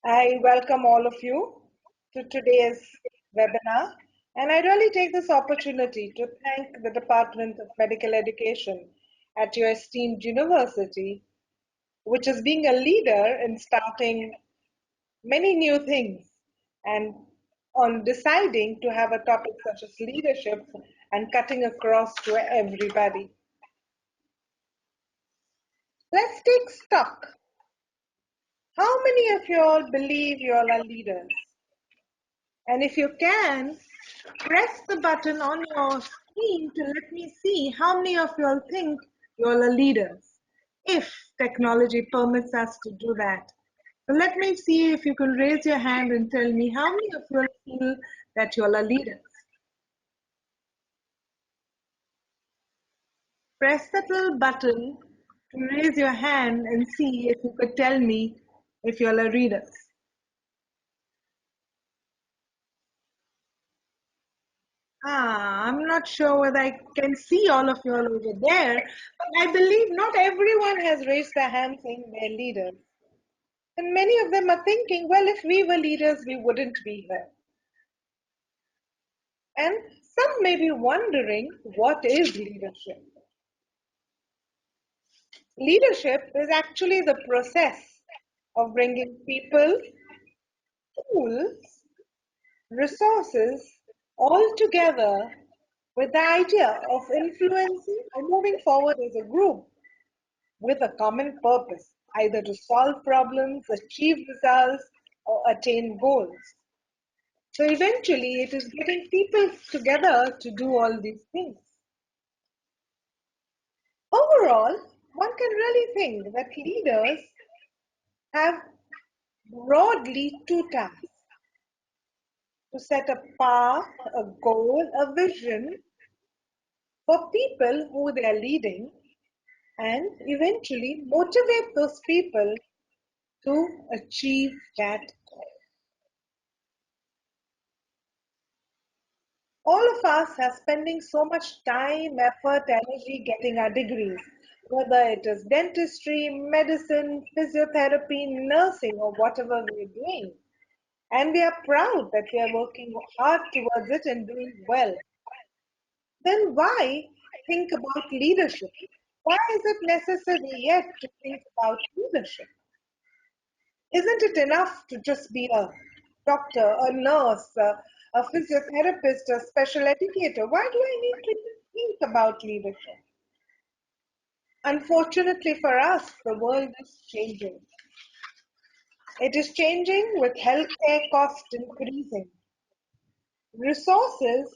I welcome all of you to today's webinar, and I really take this opportunity to thank the Department of Medical Education at your esteemed university, which is being a leader in starting many new things and on deciding to have a topic such as leadership and cutting across to everybody. Let's take stock. How many of you all believe you all are leaders? And if you can, press the button on your screen to let me see how many of you all think you all are leaders, if technology permits us to do that. So let me see if you can raise your hand and tell me how many of you all feel that you all are leaders. Press that little button to raise your hand and see if you could tell me if you all are readers. I'm not sure whether I can see all of you all over there, but I believe not everyone has raised their hand saying they're leaders. And many of them are thinking, well, if we were leaders, we wouldn't be here. And some may be wondering, what is leadership? Leadership is actually the process of bringing people, tools, resources all together with the idea of influencing or moving forward as a group with a common purpose, either to solve problems, achieve results, or attain goals. So eventually, it is getting people together to do all these things. Overall, one can really think that leaders have broadly two tasks: to set a path, a goal, a vision for people who they are leading, and eventually motivate those people to achieve that goal. All of us are spending so much time, effort, energy getting our degrees, whether it is dentistry, medicine, physiotherapy, nursing, or whatever we're doing. And we are proud that we are working hard towards it and doing well. Then why think about leadership? Why is it necessary yet to think about leadership? Isn't it enough to just be a doctor, a nurse, a physiotherapist, a special educator? Why do I need to think about leadership? Unfortunately for us, the world is changing. It is changing with healthcare costs increasing, resources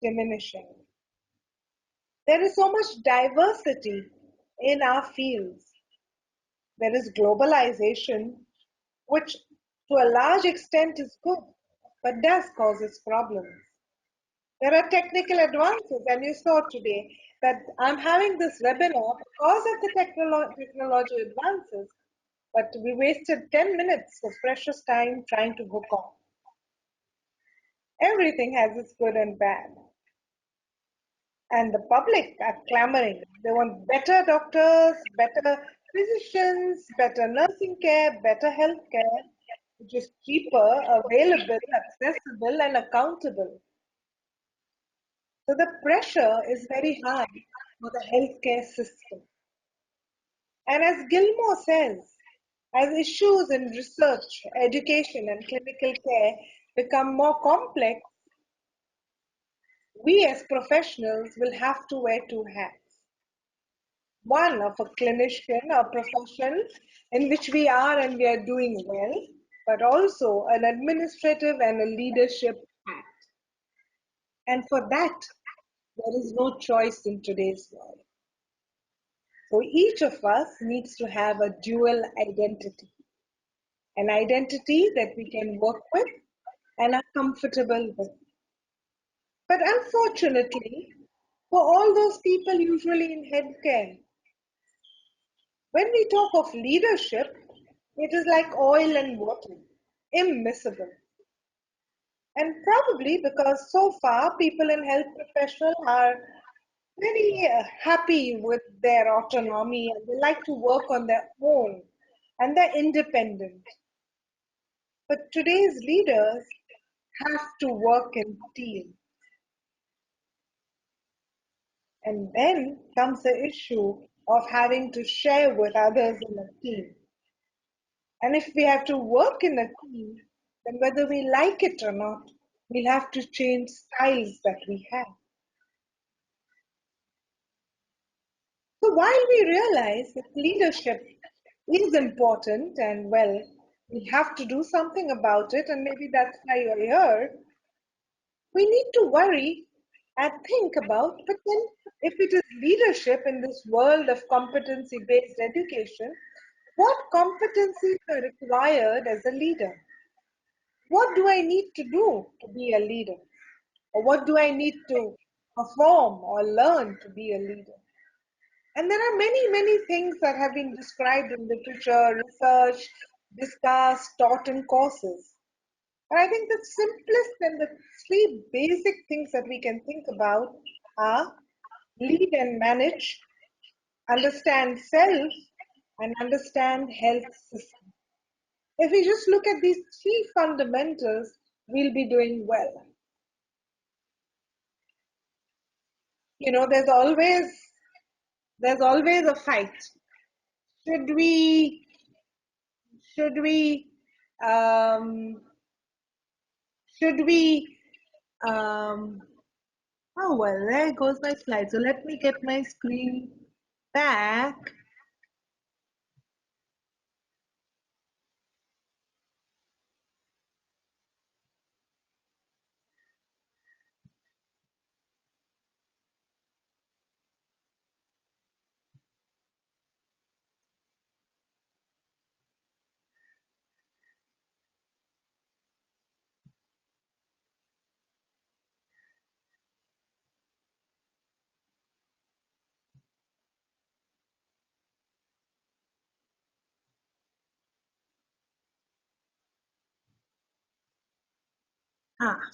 diminishing. There is so much diversity in our fields. There is globalization, which to a large extent is good, but does causes problems. There are technical advances, and you saw today that I'm having this webinar because of the technology advances, but we wasted 10 minutes of precious time trying to hook on. Everything has its good and bad. And the public are clamoring. They want better doctors, better physicians, better nursing care, better health care, which is cheaper, available, accessible, and accountable. So the pressure is very high for the healthcare system. And as Gilmore says, as issues in research, education, and clinical care become more complex, we as professionals will have to wear two hats. One of a clinician, a profession in which we are and we are doing well, but also an administrative and a leadership hat. And for that, there is no choice in today's world. So each of us needs to have a dual identity, an identity that we can work with and are comfortable with. But unfortunately, for all those people usually in healthcare, when we talk of leadership, it is like oil and water, immiscible. And probably because so far people in health professional are very happy with their autonomy and they like to work on their own and they're independent. But today's leaders have to work in teams. And then comes the issue of having to share with others in a team. And if we have to work in a team, then whether we like it or not, we'll have to change styles that we have. So while we realize that leadership is important and well, we have to do something about it, and maybe that's why you're here, we need to worry and think about, but then if it is leadership in this world of competency based education, what competencies are required as a leader? What do I need to do to be a leader? Or what do I need to perform or learn to be a leader? And there are many, many things that have been described in literature, research, discussed, taught in courses. And I think the simplest and the three basic things that we can think about are lead and manage, understand self, and understand health system. If we just look at these three fundamentals, we'll be doing well. You know, there's always a fight. Should we should we um, should we um, oh well, there goes my slide. So let me get my screen back.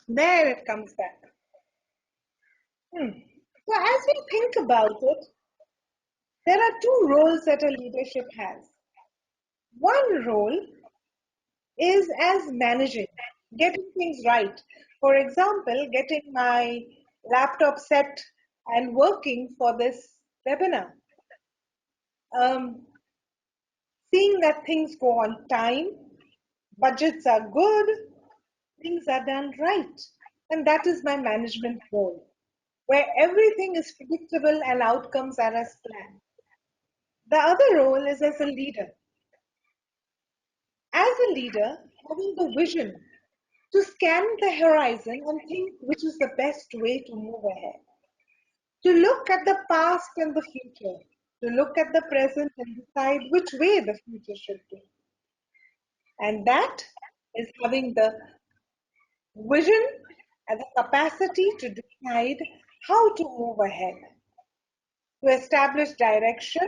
There it comes back. Hmm. So as we think about it, there are two roles that a leadership has. One role is as managing, getting things right. For example, getting my laptop set and working for this webinar. Um, Seeing that things go on time, budgets are good, things are done right. And that is my management role, where everything is predictable and outcomes are as planned. The other role is as a leader. As a leader, having the vision to scan the horizon and think which is the best way to move ahead. To look at the past and the future. To look at the present and decide which way the future should be. And that is having the vision and the capacity to decide how to move ahead, to establish direction,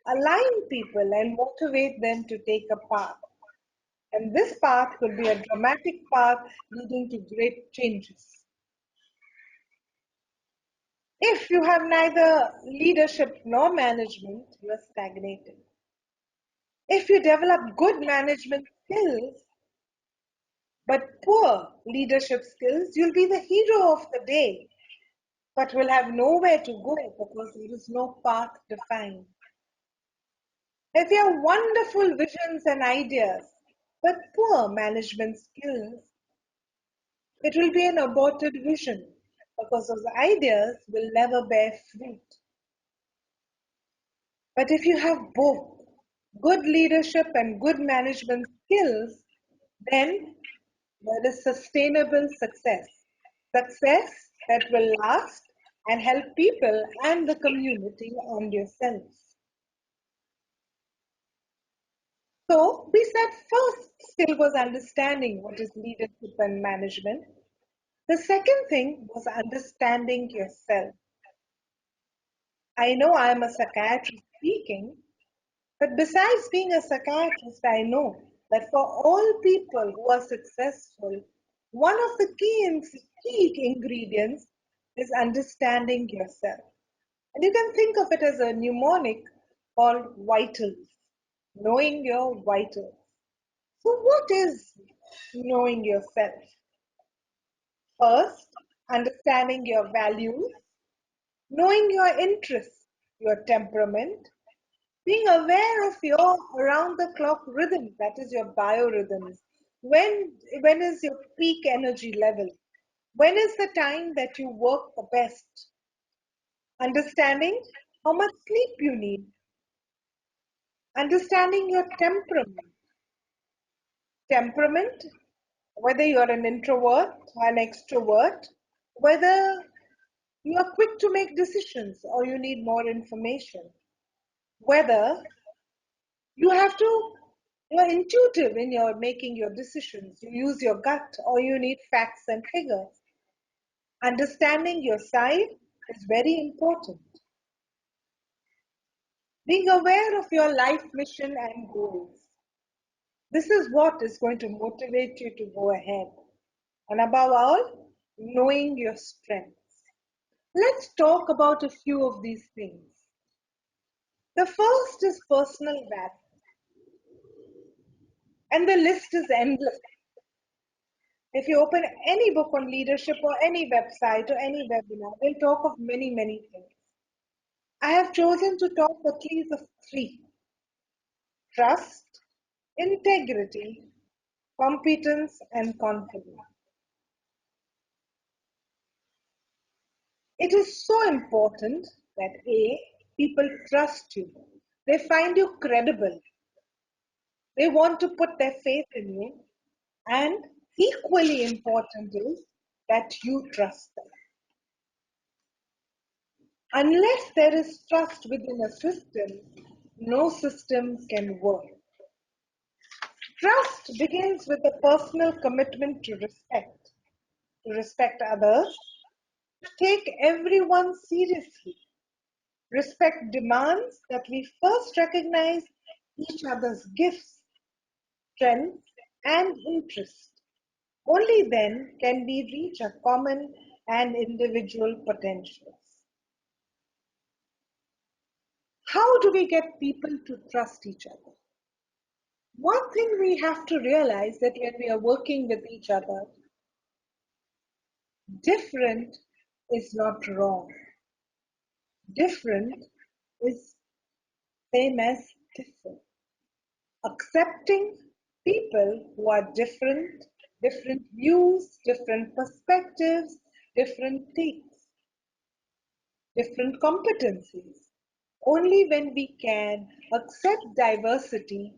align people, and motivate them to take a path. And this path could be a dramatic path leading to great changes. If you have neither leadership nor management, you are stagnated. If you develop good management skills but poor leadership skills, you'll be the hero of the day, but will have nowhere to go because there is no path defined. If you have wonderful visions and ideas but poor management skills, it will be an aborted vision because those ideas will never bear fruit. But if you have both good leadership and good management skills, then there is sustainable success. Success that will last and help people and the community and yourselves. So we said first skill was understanding what is leadership and management. The second thing was understanding yourself. I know I am a psychiatrist speaking, but besides being a psychiatrist, I know that for all people who are successful, one of the key ingredients is understanding yourself. And you can think of it as a mnemonic called vitals, knowing your vitals. So, what is knowing yourself. First, understanding your values, knowing your interests, your temperament, being aware of your around the clock rhythm, that is your biorhythms. When is your peak energy level? When is the time that you work the best? Understanding how much sleep you need, understanding your temperament, whether you're an introvert or an extrovert, whether you are quick to make decisions or you need more information, whether you have to you're intuitive in your making your decisions, you use your gut or you need facts and figures. Understanding your side is very important. Being aware of your life mission and goals. This is what is going to motivate you to go ahead. And above all, knowing your strengths. Let's talk about a few of these things. The first is personal value, and the list is endless. If you open any book on leadership or any website or any webinar, they'll talk of many, many things. I have chosen to talk at least of three: trust, integrity, competence, and confidence. It is so important that A, people trust you. They find you credible. They want to put their faith in you. And equally important is that you trust them. Unless there is trust within a system, no system can work. Trust begins with a personal commitment to respect others, to take everyone seriously. Respect demands that we first recognize each other's gifts, strengths, and interests. Only then can we reach a common and individual potentials. How do we get people to trust each other? One thing we have to realize that when we are working with each other, different is not wrong. Different is same as different. Accepting people who are different, different views, different perspectives, different takes, different competencies. Only when we can accept diversity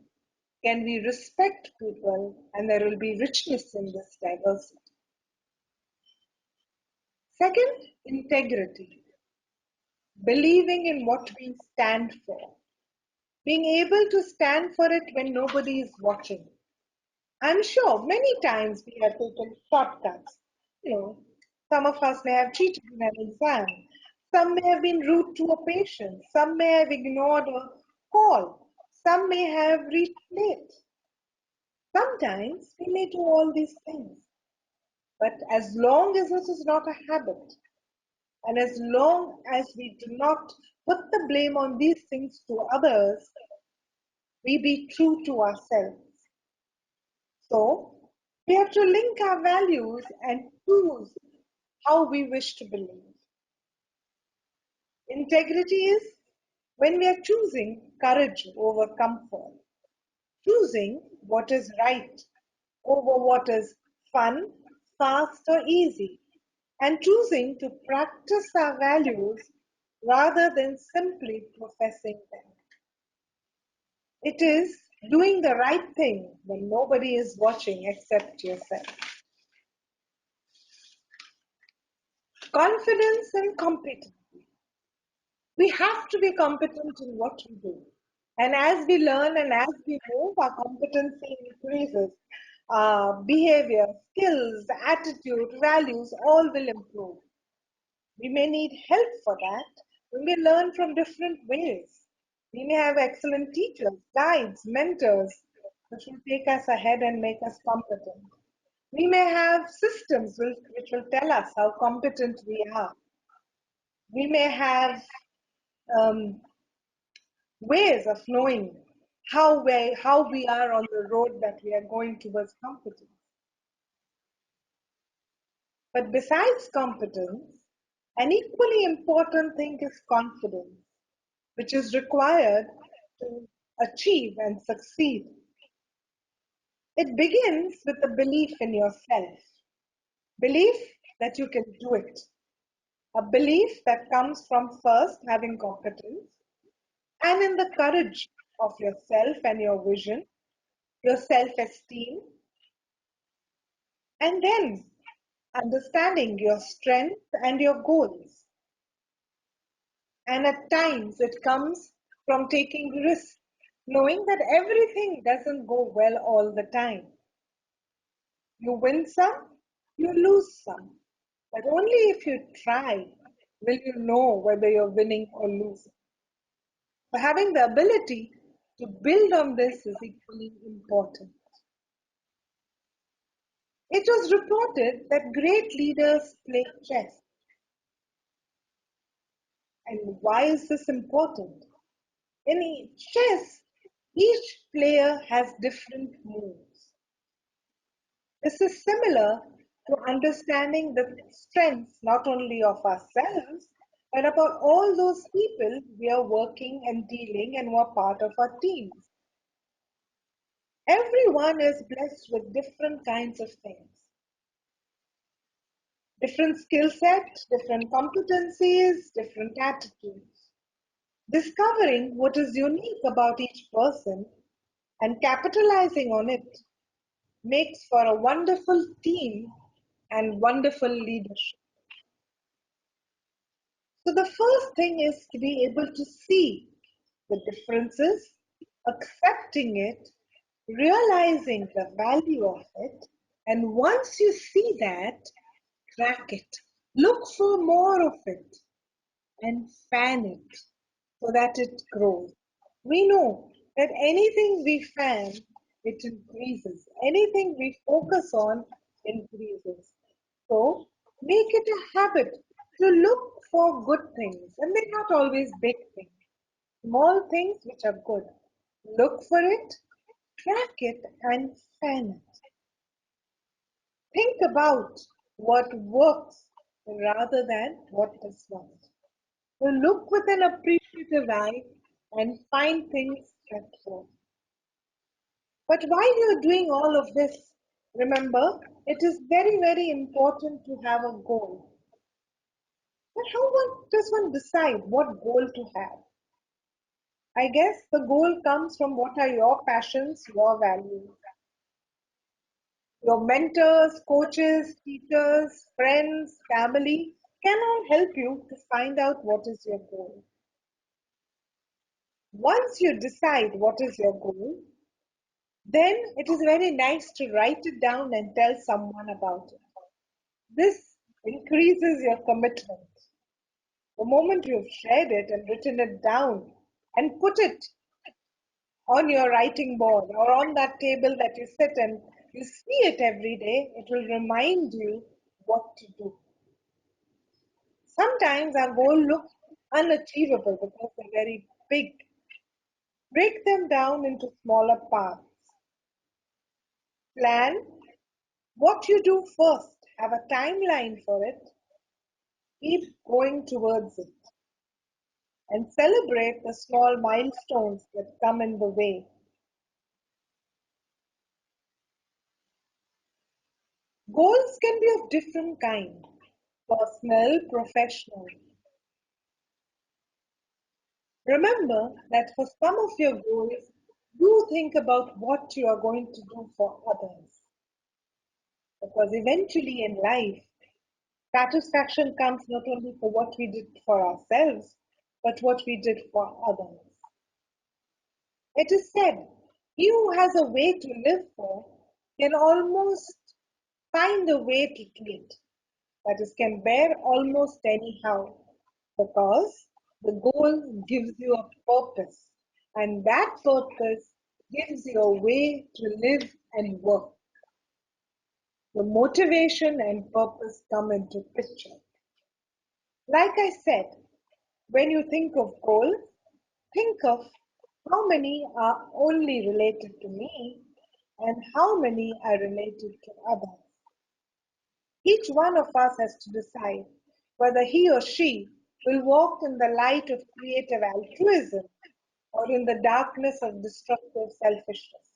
can we respect people and there will be richness in this diversity. Second, integrity. Believing in what we stand for. Being able to stand for it when nobody is watching. I'm sure many times we have taken shortcuts. You know, some of us may have cheated in an exam. Some may have been rude to a patient. Some may have ignored a call. Some may have reached late. Sometimes we may do all these things. But as long as this is not a habit, and as long as we do not put the blame on these things to others, we be true to ourselves. So we have to link our values and choose how we wish to believe. Integrity is when we are choosing courage over comfort, choosing what is right over what is fun, fast, or easy, and choosing to practice our values rather than simply professing them. It is doing the right thing when nobody is watching except yourself. Confidence and competence. We have to be competent in what we do. And as we learn and as we move, our competency increases. Behavior, skills, attitude, values all will improve. We may need help for that. We may learn from different ways. We may have excellent teachers, guides, mentors, which will take us ahead and make us competent. We may have systems which will tell us how competent we are. We may have um, ways of knowing how we are on the road that we are going towards competence. But besides competence, an equally important thing is confidence, which is required to achieve and succeed. It begins with a belief in yourself, belief that you can do it, a belief that comes from first having competence and in the courage of yourself and your vision, your self esteem, and then understanding your strengths and your goals. And at times it comes from taking risks, knowing that everything doesn't go well all the time. You win some, you lose some. But only if you try will you know whether you're winning or losing. So having the ability to build on this is equally important. It was reported that great leaders play chess. And why is this important? In chess, each player has different moves. This is similar to understanding the strengths not only of ourselves, but about all those people we are working and dealing and who are part of our teams. Everyone is blessed with different kinds of things, different skill sets, different competencies, different attitudes. Discovering what is unique about each person and capitalizing on it makes for a wonderful team and wonderful leadership. So the first thing is to be able to see the differences, accepting it, realizing the value of it, and once you see that, track it. Look for more of it and fan it so that it grows. We know that anything we fan, it increases. Anything we focus on increases. So make it a habit to look for good things, and they're not always big things, small things which are good. Look for it, track it, and fan it. Think about what works rather than what does not. So look with an appreciative eye and find things that work. But while you're doing all of this, remember it is very, very important to have a goal. But does one decide what goal to have? I guess the goal comes from what are your passions, your values. Your mentors, coaches, teachers, friends, family can all help you to find out what is your goal. Once you decide what is your goal, then it is very nice to write it down and tell someone about it. This increases your commitment. The moment you've shared it and written it down and put it on your writing board or on that table that you sit and you see it every day, it will remind you what to do. Sometimes our goals look unachievable because they're very big. Break them down into smaller parts. Plan what you do first. Have a timeline for it. Keep going towards it. And celebrate the small milestones that come in the way. Goals can be of different kind. Personal, professional. Remember that for some of your goals, do think about what you are going to do for others. Because eventually in life, satisfaction comes not only for what we did for ourselves, but what we did for others. It is said, he who has a way to live for can almost find a way to do it. That is, can bear almost anyhow, because the goal gives you a purpose, and that purpose gives you a way to live and work. The motivation and purpose come into picture. Like I said, when you think of goals, think of how many are only related to me and how many are related to others. Each one of us has to decide whether he or she will walk in the light of creative altruism or in the darkness of destructive selfishness.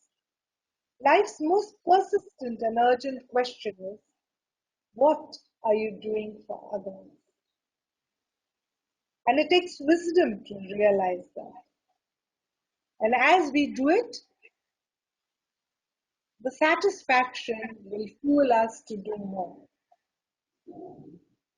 Life's most persistent and urgent question is, what are you doing for others? And it takes wisdom to realize that. And as we do it, the satisfaction will fuel us to do more.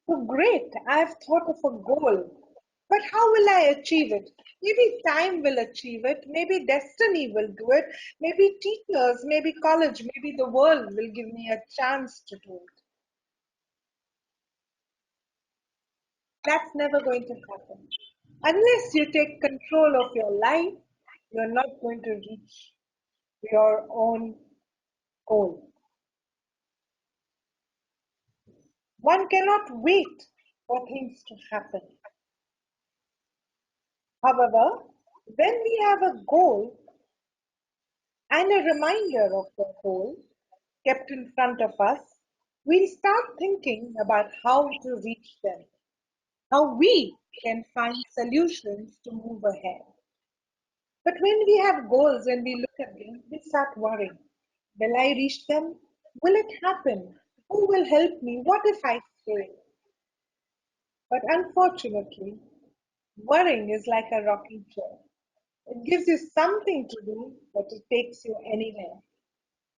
So great, I've thought of a goal, but how will I achieve it? Maybe time will achieve it, maybe destiny will do it, maybe teachers, maybe college, maybe the world will give me a chance to do it. That's never going to happen. Unless you take control of your life, you're not going to reach your own goal. One cannot wait for things to happen. However, when we have a goal and a reminder of the goal kept in front of us, we'll start thinking about how to reach them, how we can find solutions to move ahead. But when we have goals and we look at them, we start worrying. Will I reach them? Will it happen? Who will help me? What if I fail? But unfortunately, worrying is like a rocking chair. It gives you something to do, but it takes you anywhere.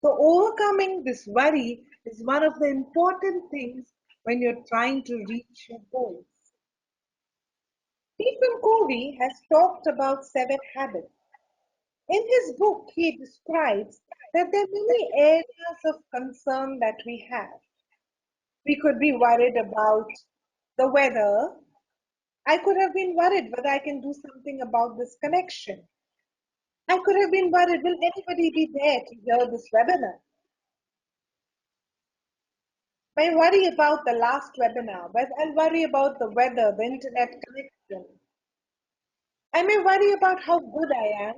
So, overcoming this worry is one of the important things when you're trying to reach your goals. Stephen Covey has talked about 7 habits. In his book, he describes that there are many areas of concern that we have. We could be worried about the weather. I could have been worried whether I can do something about this connection. I could have been worried, will anybody be there to hear this webinar? I worry about the last webinar, but I'll worry about the weather, the internet connection. I may worry about how good I am,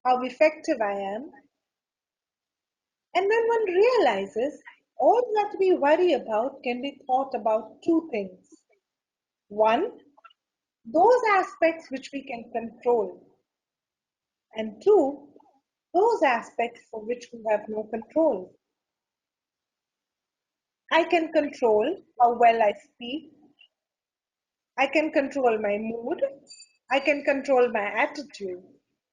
how effective I am. And then one realizes all that we worry about can be thought about two things. One, those aspects which we can control. And two, those aspects for which we have no control. I can control how well I speak. I can control my mood. I can control my attitude.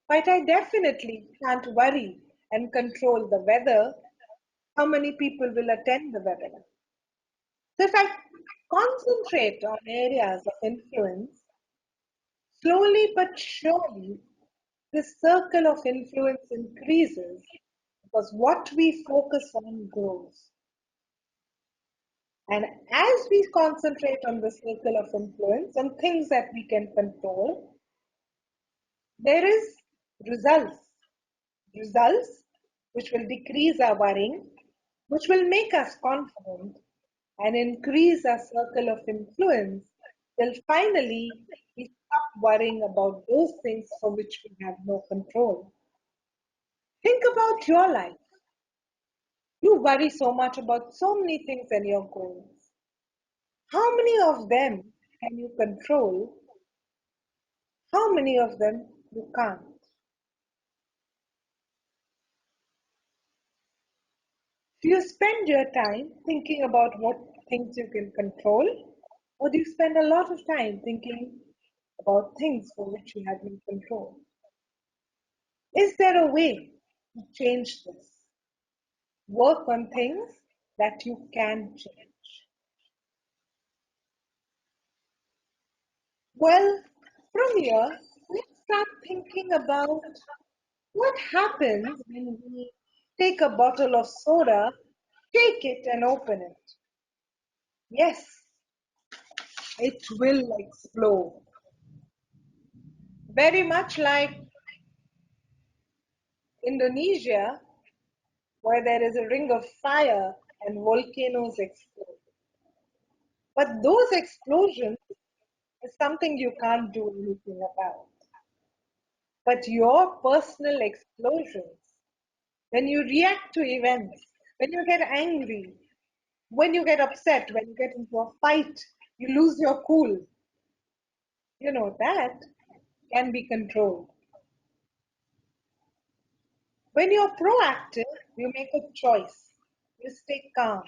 But I definitely can't worry and control the weather, how many people will attend the webinar. So if I concentrate on areas of influence, slowly but surely, this circle of influence increases because what we focus on grows. And as we concentrate on the circle of influence and things that we can control, there is results. Results which will decrease our worrying, which will make us confident and increase our circle of influence till finally we stop worrying about those things for which we have no control. Think about your life. You worry so much about so many things and your goals. How many of them can you control? How many of them you can't? Do you spend your time thinking about what things you can control? Or do you spend a lot of time thinking about things for which you have no control? Is there a way to change this? Work on things that you can change. Well, from here, let's start thinking about what happens when we take a bottle of soda, take it and open it. Yes, it will explode. Very much like Indonesia, where there is a ring of fire and volcanoes explode. But those explosions is something you can't do anything about. But your personal explosions, when you react to events, when you get angry, When you get upset, when you get into a fight, you lose your cool. That can be controlled. When you're proactive, you make a choice. You stay calm.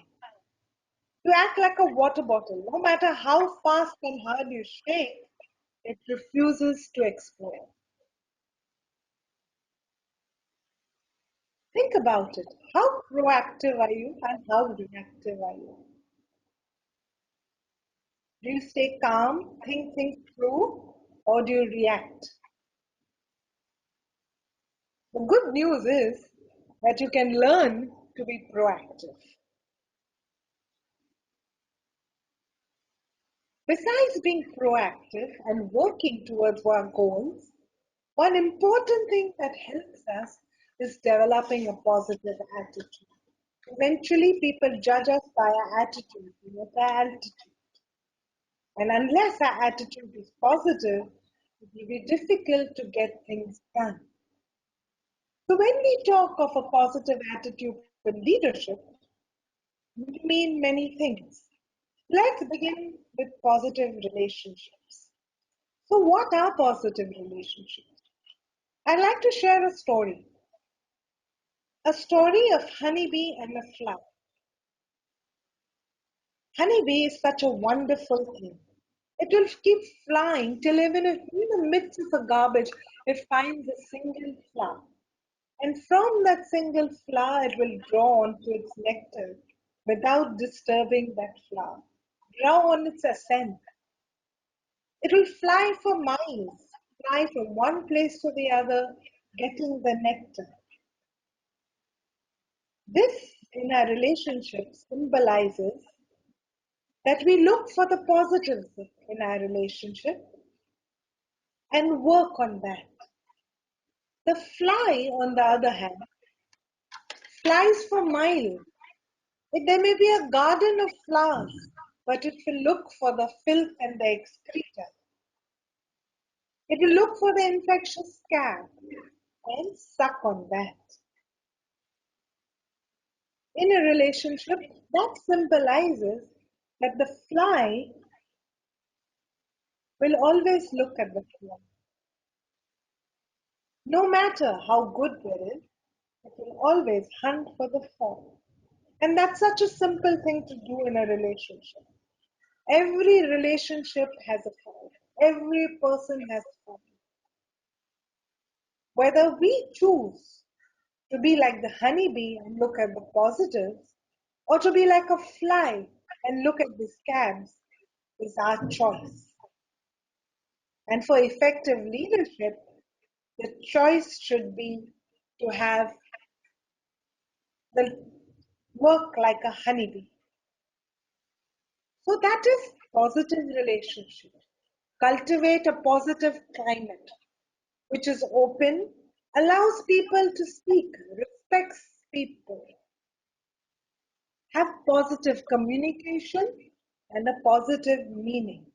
You act like a water bottle. No matter how fast and hard you shake, it refuses to explode. Think about it. How proactive are you and how reactive are you? Do you stay calm, think things through, or do you react? The good news is that you can learn to be proactive. Besides being proactive and working towards our goals, one important thing that helps us is developing a positive attitude. Eventually, people judge us by our attitude, not our altitude. And unless our attitude is positive, it will be difficult to get things done. So, when we talk of a positive attitude in leadership, we mean many things. Let's begin with positive relationships. So, what are positive relationships? I'd like to share a story of honeybee and a fly. Honeybee is such a wonderful thing. It will keep flying till even if in the midst of a garbage, it finds a single flower. And from that single flower, it will draw onto its nectar without disturbing that flower. Draw on its ascent. It will fly for miles, fly from one place to the other, getting the nectar. This, in our relationship, symbolizes that we look for the positives in our relationship and work on that. The fly, on the other hand, flies for miles. There may be a garden of flowers, but it will look for the filth and the excreta. It will look for the infectious scab and suck on that. In a relationship, that symbolizes that the fly will always look at the fly. No matter how good there is, it will always hunt for the fault. And that's such a simple thing to do in a relationship. Every relationship has a fault. Every person has a fault. Whether we choose to be like the honeybee and look at the positives, or to be like a fly and look at the scabs, is our choice. And for effective leadership, the choice should be to have the work like a honeybee. So that is positive relationship. Cultivate a positive climate, which is open, allows people to speak, respects people, have positive communication and a positive meaning.